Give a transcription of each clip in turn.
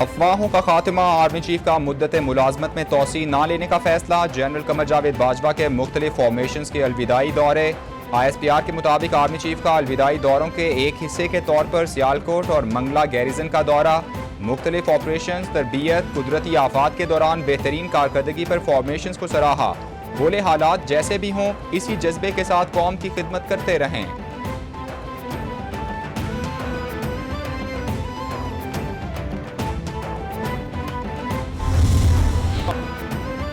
अफवाहों का खात्मा, आर्मी चीफ का मुद्दत मुलाजमत में तोसी ना लेने का फैसला। जनरल कमर जावेद बाजवा के मुख्तलिफ फॉर्मेशन के अलविदाई दौरे। ISPR के मुताबिक आर्मी चीफ का अलविदाई दौरों के एक हिस्से के तौर पर सियालकोट और मंगला गैरिजन का दौरा। मुख्तलिफ ऑपरेशन, तरबियत, कुदरती आफात के दौरान बेहतरीन कारकर्दगी पर फॉर्मेशन को सराहा। बोले हालात जैसे भी हों, इसी जज्बे के साथ कौम की खिदमत करते रहें।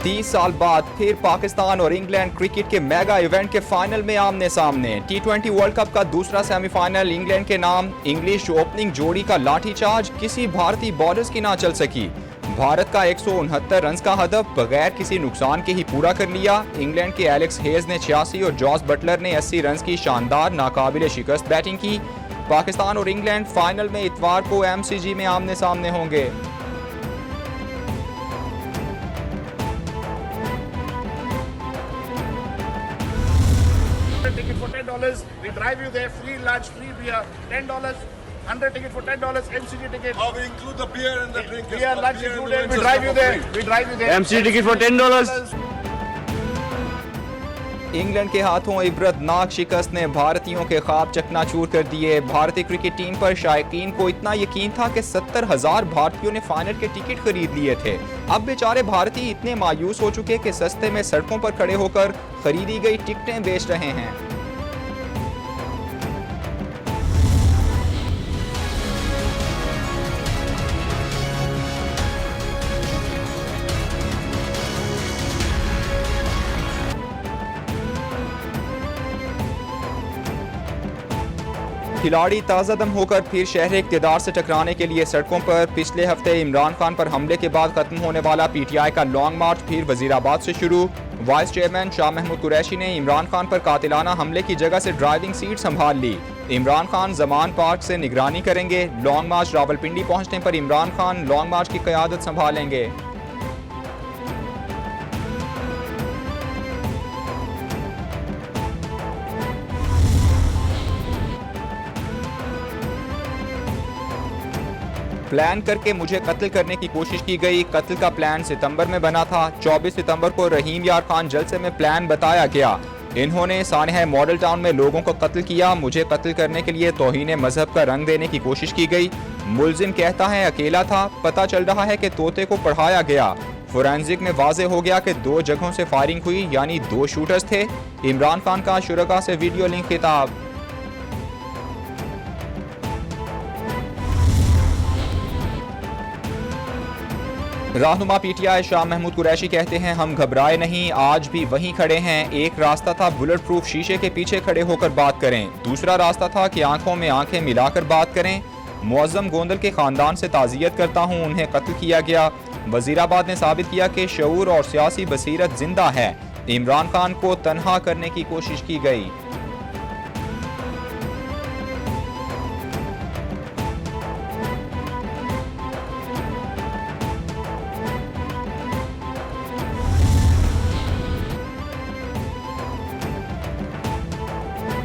30 साल बाद फिर पाकिस्तान और इंग्लैंड क्रिकेट के मेगा इवेंट के फाइनल में आमने सामने। T20 वर्ल्ड कप का दूसरा सेमीफाइनल इंग्लैंड के नाम। इंग्लिश ओपनिंग जोड़ी का लाठीचार्ज किसी भारतीय बॉलर्स की ना चल सकी। भारत का 169 रन का हदफ बगैर किसी नुकसान के ही पूरा कर लिया। इंग्लैंड के एलेक्स हेज ने 86 और जॉस बटलर ने 80 रन की शानदार नाकाबिले शिकस्त बैटिंग की। पाकिस्तान और इंग्लैंड फाइनल में इतवार को MCG में आमने सामने होंगे। Ticket for $10. We drive you there, free lunch, free beer. $10. 100 ticket for $10. MCG ticket. Oh, we include the beer and the drink. Beer, lunch included. We drive you there. We drive you there. MCG ticket for $10. England के हाथों इबरतनाक शिकस्त ने भारतीयों के ख्वाब चकनाचूर कर दिए। भारतीय क्रिकेट टीम पर शायकीन को इतना यकीन था कि 70,000 भारतीयों ने फाइनल के टिकट खरीद लिए थे। अब बेचारे भारतीय इतने मायूस हो चुके कि सस्ते में सड़कों पर खड़े होकर खरीदी गई टिकटें बेच रहे हैं। खिलाड़ी ताज़ादम होकर फिर शहर इक़्तिदार से टकराने के लिए सड़कों पर। पिछले हफ्ते इमरान खान पर हमले के बाद खत्म होने वाला PTI का लॉन्ग मार्च फिर वजीराबाद से शुरू। वाइस चेयरमैन शाह महमूद कुरैशी ने इमरान खान पर कातिलाना हमले की जगह से ड्राइविंग सीट संभाल ली। इमरान खान जमान पार्क से निगरानी करेंगे। लॉन्ग मार्च रावलपिंडी पहुंचने पर इमरान खान लॉन्ग मार्च की क़यादत संभालेंगे। प्लान करके मुझे कत्ल करने की कोशिश की गई। कत्ल का प्लान सितंबर में बना था। 24 सितंबर को रहीम यार खान जलसे में प्लान बताया गया। इन्होंने सानहा मॉडल टाउन में लोगों को कत्ल किया। मुझे कत्ल करने के लिए तौहीन मजहब का रंग देने की कोशिश की गई। मुलजिम कहता है अकेला था। पता चल रहा है कि तोते को पढ़ाया गया। फोरेंसिक में वाजे हो गया कि 2 जगहों से फायरिंग हुई, यानी 2 शूटर्स थे। इमरान खान का शुरका से वीडियो लिंक खिताब। रहनुमा PTI शाह महमूद कुरैशी कहते हैं हम घबराए नहीं, आज भी वहीं खड़े हैं। एक रास्ता था बुलेट प्रूफ शीशे के पीछे खड़े होकर बात करें, दूसरा रास्ता था कि आंखों में आंखें मिलाकर बात करें। मुअज़्ज़म गोंदल के खानदान से ताज़ियत करता हूं, उन्हें कत्ल किया गया। वज़ीराबाद ने साबित किया कि शऊर और सियासी बसीरत जिंदा है। इमरान खान को तन्हा करने की कोशिश की गई।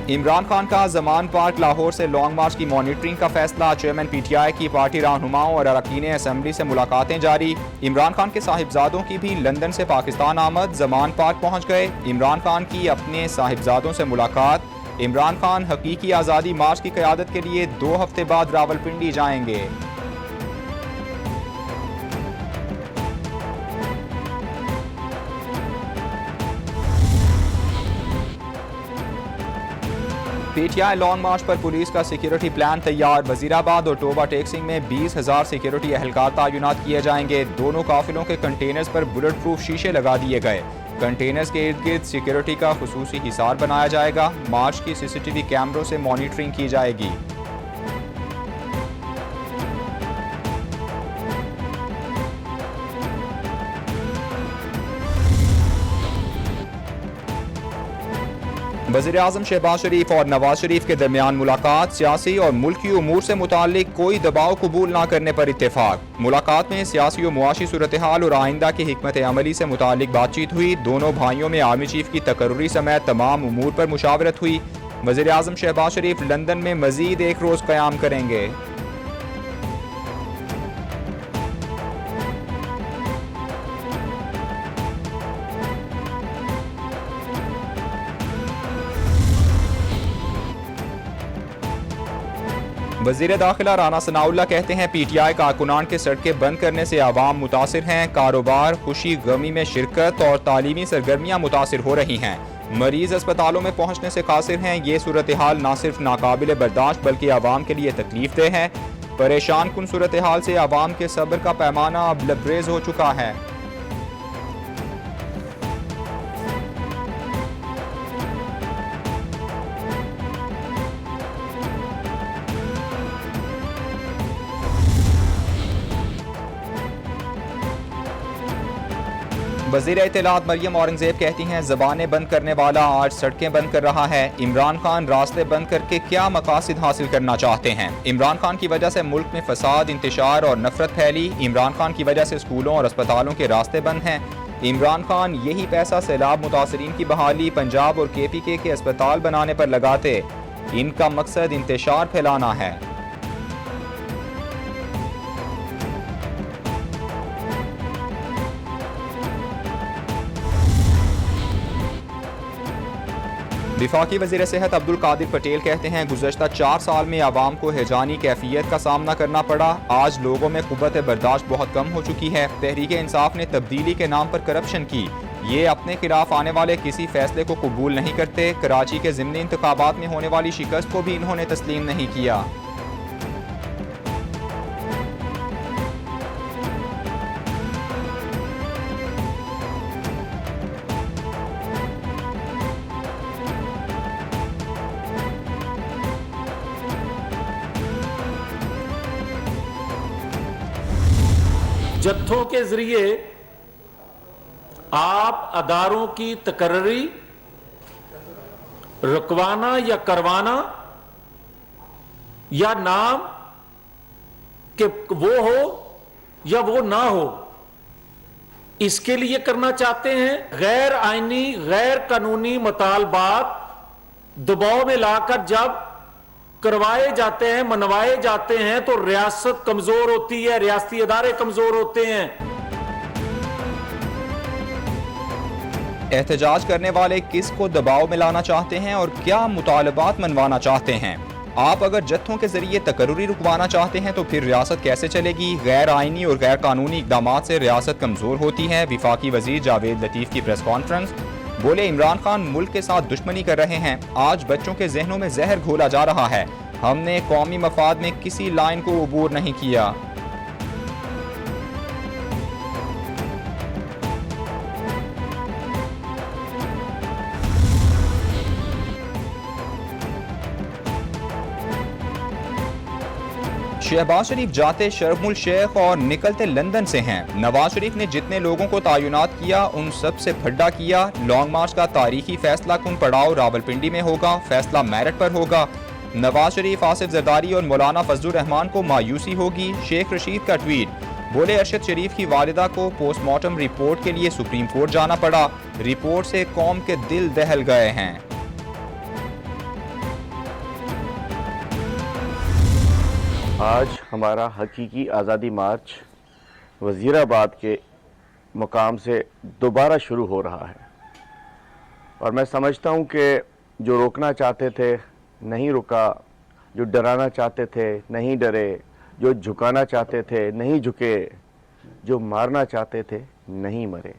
इमरान खान का जमान पार्क लाहौर से लॉन्ग मार्च की मॉनिटरिंग का फैसला। चेयरमैन PTI की पार्टी रहनुमाओं और अरकान असम्बली से मुलाकातें जारी। इमरान खान के साहिबजादों की भी लंदन से पाकिस्तान आमद, जमान पार्क पहुंच गए। इमरान खान की अपने साहिबजादों से मुलाकात। इमरान खान हकीकी आज़ादी मार्च की क़यादत के लिए 2 हफ्ते बाद रावलपिंडी जाएंगे। PTI लॉन्ग मार्च पर पुलिस का सिक्योरिटी प्लान तैयार। वजीराबाद और टोबा टेक्सिंग में 20,000 सिक्योरिटी एहलकार तैनात किए जाएंगे। दोनों काफिलों के कंटेनर्स पर बुलेट प्रूफ शीशे लगा दिए गए। कंटेनर्स के इर्द गिर्द सिक्योरिटी का खुसूसी हिसार बनाया जाएगा। मार्च की CCTV कैमरों से मॉनिटरिंग की जाएगी। वज़ीर-ए-आज़म शहबाज शरीफ और नवाज शरीफ के दरमियान मुलाकात। सियासी और मुल्की उमूर से मुताल्लिक कोई दबाव कबूल न करने पर इत्तेफाक। मुलाकात में सियासी और मुआशी सूरत हाल और आइंदा की हिकमत अमली से मुताल्लिक बातचीत हुई। दोनों भाइयों में आर्मी चीफ की तकर्रुरी समेत तमाम उमूर पर मुशावरत हुई। वज़ीर-ए-आज़म शहबाज शरीफ लंदन में मजीद 1 रोज़ क़याम करेंगे। वज़ीर दाखिला राना सनाउल्लाह कहते हैं PTI कारकुनान के सड़कें बंद करने से आवाम मुतासिर हैं। कारोबार, खुशी गमी में शिरकत और तालीमी सरगर्मियाँ मुतासिर हो रही हैं। मरीज अस्पतालों में पहुँचने से कासिर हैं। ये सूरत हाल न सिर्फ नाकाबिल बर्दाश्त बल्कि आवाम के लिए तकलीफ दह है। परेशान कुन सूरत हाल से आवाम के सब्र का पैमाना अब लबरेज हो चुका है। वज़ीर इत्तलात मरियम औरंगज़ेब कहती हैं, ज़बानें बंद करने वाला आज सड़कें बंद कर रहा है। इमरान खान रास्ते बंद करके क्या मकासद हासिल करना चाहते हैं? इमरान खान की वजह से मुल्क में फसाद, इंतशार और नफरत फैली। इमरान खान की वजह से स्कूलों और अस्पतालों के रास्ते बंद हैं। इमरान खान यही पैसा सैलाब मुतासरीन की बहाली, पंजाब और KPK के अस्पताल बनाने पर लगाते। इनका मकसद इंतशार फैलाना है। विफाकी वज़ीर सेहत अब्दुल कादिर पटेल कहते हैं, गुज़श्ता 4 साल में आवाम को हैजानी कैफियत का सामना करना पड़ा। आज लोगों में क़ुव्वत बर्दाश्त बहुत कम हो चुकी है। तहरीक इंसाफ ने तब्दीली के नाम पर करप्शन की। ये अपने खिलाफ आने वाले किसी फैसले को कबूल नहीं करते। कराची के ज़िमनी इंतखाबात में होने वाली शिकस्त को भी इन्होंने तस्लीम नहीं किया। जत्थों के जरिए आप अदारों की तकर्री रुकवाना या करवाना या नाम कि वो हो या वो ना हो, इसके लिए करना चाहते हैं। गैर आईनी, गैर कानूनी मुतालबात दबाव में लाकर जब करवाए जाते हैं, मनवाए जाते हैं, तो रियासत कमजोर होती है, रियासती इदारे कमजोर होते हैं। एहतजाज करने वाले किस को दबाव में लाना चाहते हैं और क्या मुतालबात मनवाना चाहते हैं? आप अगर जत्थों के जरिए तकर्री रुकवाना चाहते हैं तो फिर रियासत कैसे चलेगी? गैर आईनी और गैर कानूनी इकदाम से रियासत कमजोर होती है। विफाकी वजीर जावेद लतीफ की प्रेस कॉन्फ्रेंस। बोले, इमरान खान मुल्क के साथ दुश्मनी कर रहे हैं। आज बच्चों के जहनों में जहर घोला जा रहा है। हमने कौमी मफाद में किसी लाइन को अबूर नहीं किया। शहबाज शरीफ जाते शर्मुल शेख और निकलते लंदन से हैं। नवाज शरीफ ने जितने लोगों को तैनात किया उन सब से फड्डा किया। लॉन्ग मार्च का तारीखी फैसला कुन पड़ाव रावलपिंडी में होगा। फैसला मेरिट पर होगा। नवाज शरीफ, आसिफ जरदारी और मौलाना फजलुर रहमान को मायूसी होगी। शेख रशीद का ट्वीट। बोले, अरशद शरीफ की वालिदा को पोस्टमार्टम रिपोर्ट के लिए सुप्रीम कोर्ट जाना पड़ा। रिपोर्ट से कौम के दिल दहल गए हैं। आज हमारा हकीकी आज़ादी मार्च वज़ीराबाद के मुकाम से दोबारा शुरू हो रहा है और मैं समझता हूँ कि जो रोकना चाहते थे नहीं रुका, जो डराना चाहते थे नहीं डरे, जो झुकाना चाहते थे नहीं झुके, जो मारना चाहते थे नहीं मरे।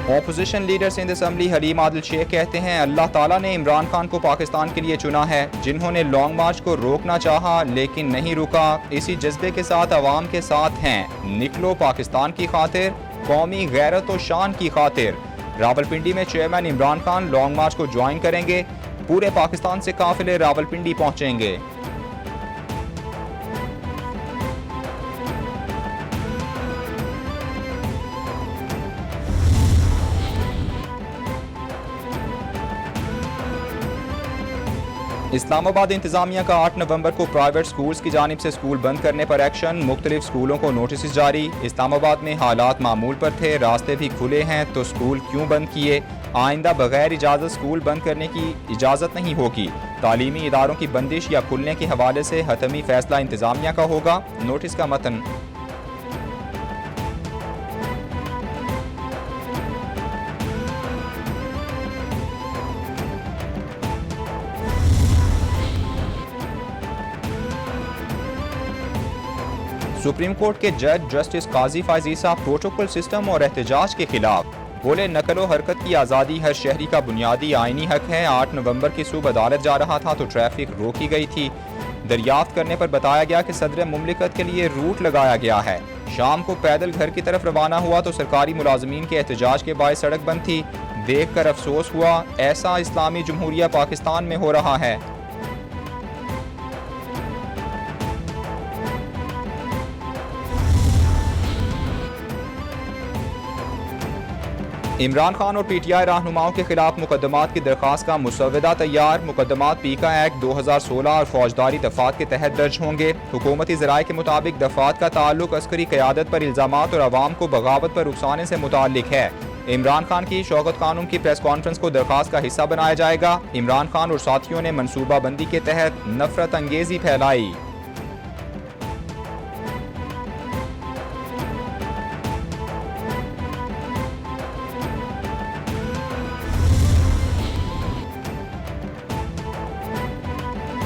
Opposition leader Sindh assembly Haleem Adil Sheikh कहते हैं, अल्लाह ताला ने इमरान खान को पाकिस्तान के लिए चुना है। जिन्होंने लॉन्ग मार्च को रोकना चाहा लेकिन नहीं रुका, इसी जज्बे के साथ आवाम के साथ हैं। निकलो पाकिस्तान की खातिर, कौमी गैरत और शान की खातिर। रावलपिंडी में चेयरमैन इमरान खान लॉन्ग मार्च को ज्वाइन करेंगे। पूरे पाकिस्तान से काफिले रावलपिंडी पहुंचेंगे। इस्लामाबाद इंतजामिया का 8 नवंबर को प्राइवेट स्कूल्स की जानिब से स्कूल बंद करने पर एक्शन। मुख्तलिफ स्कूलों को नोटिस जारी। इस्लामाबाद में हालात मामूल पर थे, रास्ते भी खुले हैं तो स्कूल क्यों बंद किए? आइंदा बगैर इजाज़त स्कूल बंद करने की इजाज़त नहीं होगी। तालीमी इदारों की बंदिश या खुलने के हवाले से हतमी फैसला इंतजामिया का होगा। नोटिस का मतन। सुप्रीम कोर्ट के जज जस्टिस काजी फायजी साहब प्रोटोकॉल सिस्टम और एहतजाज के खिलाफ बोले, नकलो हरकत की आज़ादी हर शहरी का बुनियादी आईनी हक है। 8 नवंबर की सुबह अदालत जा रहा था तो ट्रैफिक रोकी गई थी। दरियाफ्त करने पर बताया गया कि सदर मुमलिकत के लिए रूट लगाया गया है। शाम को पैदल घर की तरफ रवाना हुआ तो सरकारी मुलाजमीन के एहतजाज के बायस सड़क बंद थी। देख कर अफसोस हुआ, ऐसा इस्लामी जमहूरिया पाकिस्तान में हो रहा है। इमरान खान और पीटीआई रहनुमाओं के खिलाफ मुकदमात की दरख्वास्त का मुसवदा तैयार। मुकदमात पीका एक्ट 2016 और फौजदारी दफात के तहत दर्ज होंगे। हुकूमती ज़राए के मुताबिक दफात का ताल्लुक अस्करी क़यादत पर इल्ज़ामात और अवाम को बगावत पर उकसाने से मुताल्लिक है। इमरान खान की शौकत खानम की प्रेस कॉन्फ्रेंस को दरख्वास्त का हिस्सा बनाया जाएगा। इमरान खान और साथियों ने मनसूबाबंदी के तहत नफरत अंगेजी फैलाई।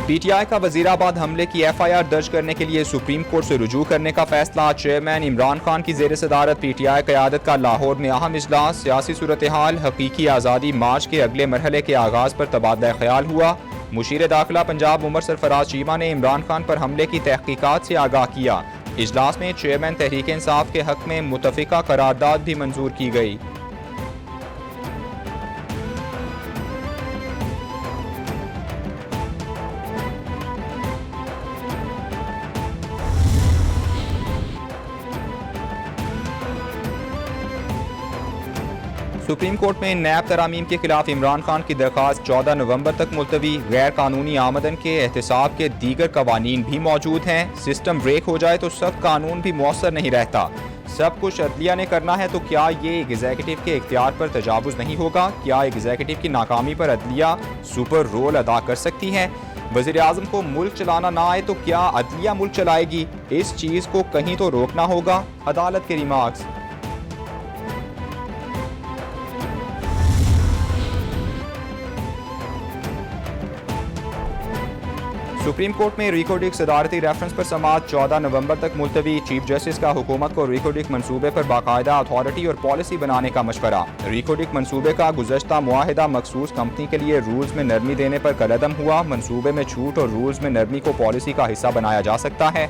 पीटीआई का वजीराबाद हमले की एफआईआर दर्ज करने के लिए सुप्रीम कोर्ट से रुजू करने का फैसला। चेयरमैन इमरान खान की जेर सदारत पीटीआई क़यादत का लाहौर में अहम इजलास। सियासी सूरत हाल, हकीकी आज़ादी मार्च के अगले मरहले के आगाज़ पर तबादला ख्याल हुआ। मुशीर दाखिला पंजाब उमर सरफराज चीमा ने इमरान खान पर हमले की तहकीकात से आगाह किया। इजलास में चेयरमैन तहरीक इंसाफ के हक में मुतफ़िका करारदाद भी मंजूर की गई। सुप्रीम कोर्ट में नैब तरामीम के खिलाफ इमरान खान की दरख्वास्त 14 नवंबर तक मुलतवी। गैर कानूनी आमदन के एहतसाब के दीगर कवानीन भी मौजूद हैं। सिस्टम ब्रेक हो जाए तो सख्त कानून भी मौसर नहीं रहता। सब कुछ अदलिया ने करना है तो क्या ये एग्जीक्यूटिव के इख्तियार पर तजावुज़ नहीं होगा? क्या एग्जीक्यूटिव की नाकामी पर अदलिया सुपर रोल अदा कर सकती है? वज़ीर आज़म को मुल्क चलाना ना आए तो क्या अदलिया मुल्क चलाएगी? इस चीज़ को कहीं तो रोकना होगा। अदालत के रिमार्क्स। सुप्रीम कोर्ट में रिकोडिक सदारती रेफरेंस पर समाअत 14 नवंबर तक मुलतवी। चीफ जस्टिस का हुकूमत को रिकोडिक मंसूबे पर बाकायदा अथॉरिटी और पॉलिसी बनाने का मशवरा। रिकोडिक मंसूबे का गुज़श्ता मुआहिदा मखसूस कंपनी के लिए रूल्स में नरमी देने पर कलअदम हुआ। मंसूबे में छूट और रूल्स में नरमी को पॉलिसी का हिस्सा बनाया जा सकता है।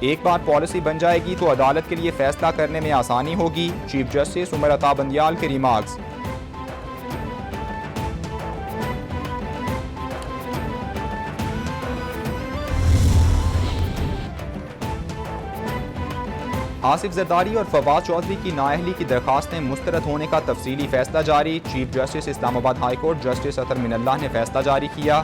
एक बार पॉलिसी बन जाएगी तो अदालत के लिए फैसला करने में आसानी होगी। चीफ जस्टिस उमर अता बंदियाल के रिमार्क्स। आसिफ जरदारी और फवाद चौधरी की नाअहली की दरखास्तें मुस्तरद होने का तफसीली फैसला जारी। Chief justice Islamabad high court justice Athar Minallah ने फैसला जारी किया।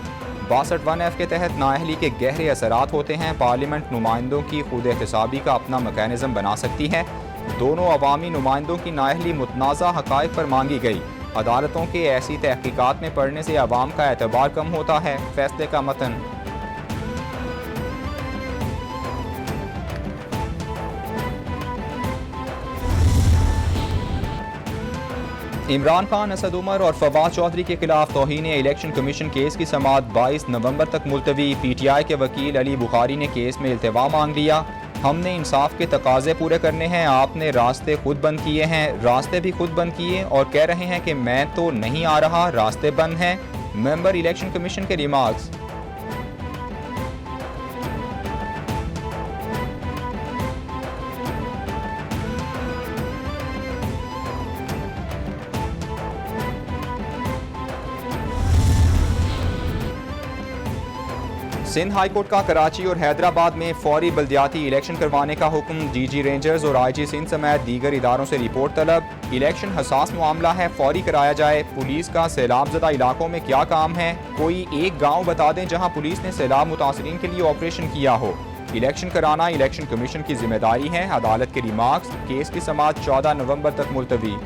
62(1)F के तहत नाअहली के गहरे असरात होते हैं। पार्लियामेंट नुमाइंदों की खुद एहतसाबी का अपना मैकेनिज्म बना सकती है। दोनों अवामी नुमाइंदों की नाअहली मुतनाज़ा हक़ाइक़ पर मांगी गई। अदालतों के ऐसी तहकीकात में पढ़ने से अवाम का एतबार कम होता है। फैसले का मतन। इमरान खान, असद उमर और फवाद चौधरी के खिलाफ तौहीन इलेक्शन कमीशन केस की समाअत 22 नवंबर तक मुलतवी। पीटीआई के वकील अली बुखारी ने केस में इल्तिवा मांग लिया। हमने इंसाफ के तकाजे पूरे करने हैं। आपने रास्ते खुद बंद किए हैं। रास्ते भी खुद बंद किए और कह रहे हैं कि मैं तो नहीं आ रहा, रास्ते बंद हैं। मेंबर इलेक्शन कमीशन के रिमार्क्स। सिंध हाई कोर्ट का कराची और हैदराबाद में फौरी बल्दियाती इलेक्शन करवाने का हुक्म। डीजी रेंजर्स और आईजी सिंध समेत दीगर इदारों से रिपोर्ट तलब। इलेक्शन हसास मामला है, फौरी कराया जाए। पुलिस का सैलाब ज़दा इलाकों में क्या काम है? कोई एक गांव बता दें जहां पुलिस ने सैलाब मुतासरीन के लिए ऑपरेशन किया हो। इलेक्शन कराना इलेक्शन कमीशन की जिम्मेदारी है। अदालत के रिमार्क्स। केस की समाअत 14 नवंबर तक मुलतवी।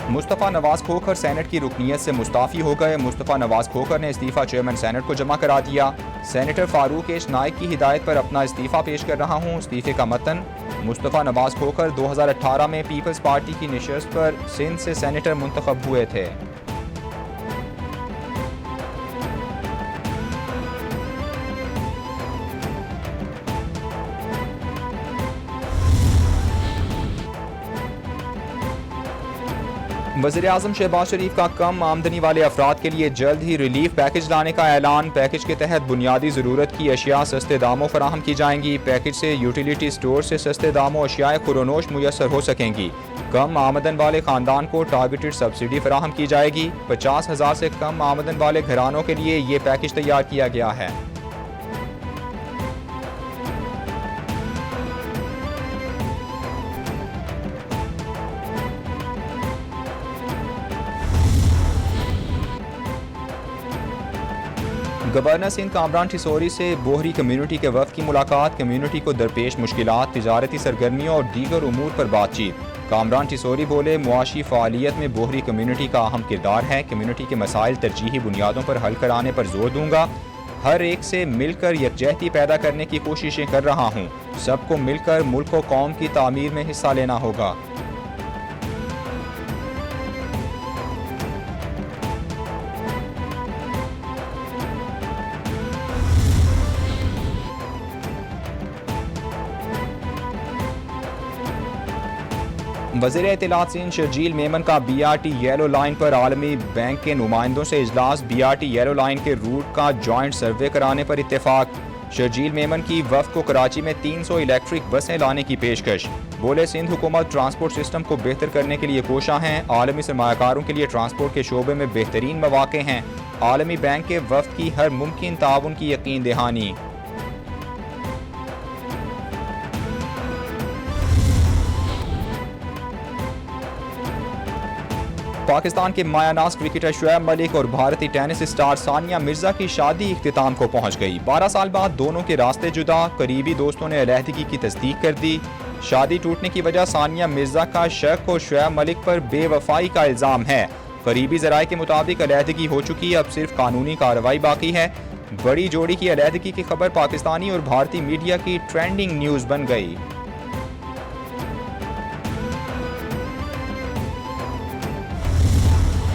मुस्तफ़ा नवाज खोखर सेनेट की रुकनीत से मुस्ताफ़ी हो गए। मुस्तफ़ा नवाज खोखर ने इस्तीफ़ा चेयरमैन सेनेट को जमा करा दिया। सेनेटर फारूक एच नाइक की हिदायत पर अपना इस्तीफ़ा पेश कर रहा हूँ। इस्तीफ़े का मतन, मुस्तफ़ा नवाज खोखर 2018 में पीपल्स पार्टी की निशस्त पर सिंध से सेनेटर मुंतखब हुए थे। वज़ीर-ए-आज़म शहबाज शरीफ का कम आमदनी वाले अफराद के लिए जल्द ही रिलीफ पैकेज लाने का ऐलान। पैकेज के तहत बुनियादी ज़रूरत की अशिया सस्ते दामों फराहम की जाएंगी। पैकेज से यूटिलिटी स्टोर से सस्ते दामों अशियाए खुरोनोश मुयसर हो सकेंगी। कम आमदन वाले ख़ानदान को टारगेटेड सब्सिडी फराहम की जाएगी। 50,000 से कम आमदन वाले घरानों के लिए ये पैकेज तैयार किया गया है। गवर्नर सिंध कामरान ठिसोरी से बोहरी कम्युनिटी के वफ़द की मुलाकात। कम्युनिटी को दरपेश मुश्किलात, तिजारती सरगर्मियों और दीगर उमूर पर बातचीत। कामरान ठिसोरी बोले, मुआशी फ़ालियत में बोहरी कम्युनिटी का अहम किरदार है। कम्युनिटी के मसाइल तरजीही बुनियादों पर हल कराने पर जोर दूंगा। हर एक से मिलकर यकजहती पैदा करने की कोशिशें कर रहा हूँ। सबको मिलकर मुल्क व कौम की तामीर में हिस्सा लेना होगा। वज़ीर इत्तलात सिंध शर्जील मेमन का BRT येलो लाइन पर आलमी बैंक के नुमाइंदों से इजलास। BRT येलो लाइन के रूट का जॉइंट सर्वे कराने पर इत्तेफाक। शर्जील मेमन की वफ़द को कराची में 300 इलेक्ट्रिक बसें लाने की पेशकश। बोले, सिंध हुकूमत ट्रांसपोर्ट सिस्टम को बेहतर करने के लिए कोशां हैं। आलमी सरमायाकारों के लिए ट्रांसपोर्ट के शोबे में बेहतरीन मौक़े हैं। आलमी बैंक के वफ़द की हर मुमकिन ताउन की यकीन दहानी। पाकिस्तान के मायानाज क्रिकेटर शुएब मलिक और भारतीय टेनिस स्टार सानिया मिर्जा की शादी इख्तिताम को पहुंच गई। 12 साल बाद दोनों के रास्ते जुदा। करीबी दोस्तों ने अलहदगी की तस्दीक कर दी। शादी टूटने की वजह सानिया मिर्जा का शक और शुएब मलिक पर बेवफाई का इल्जाम है। करीबी ज़राए के मुताबिक अलहदगी हो चुकी, अब सिर्फ कानूनी कार्रवाई बाकी है। बड़ी जोड़ी की अलहदगी की खबर पाकिस्तानी और भारतीय मीडिया की ट्रेंडिंग न्यूज़ बन गई।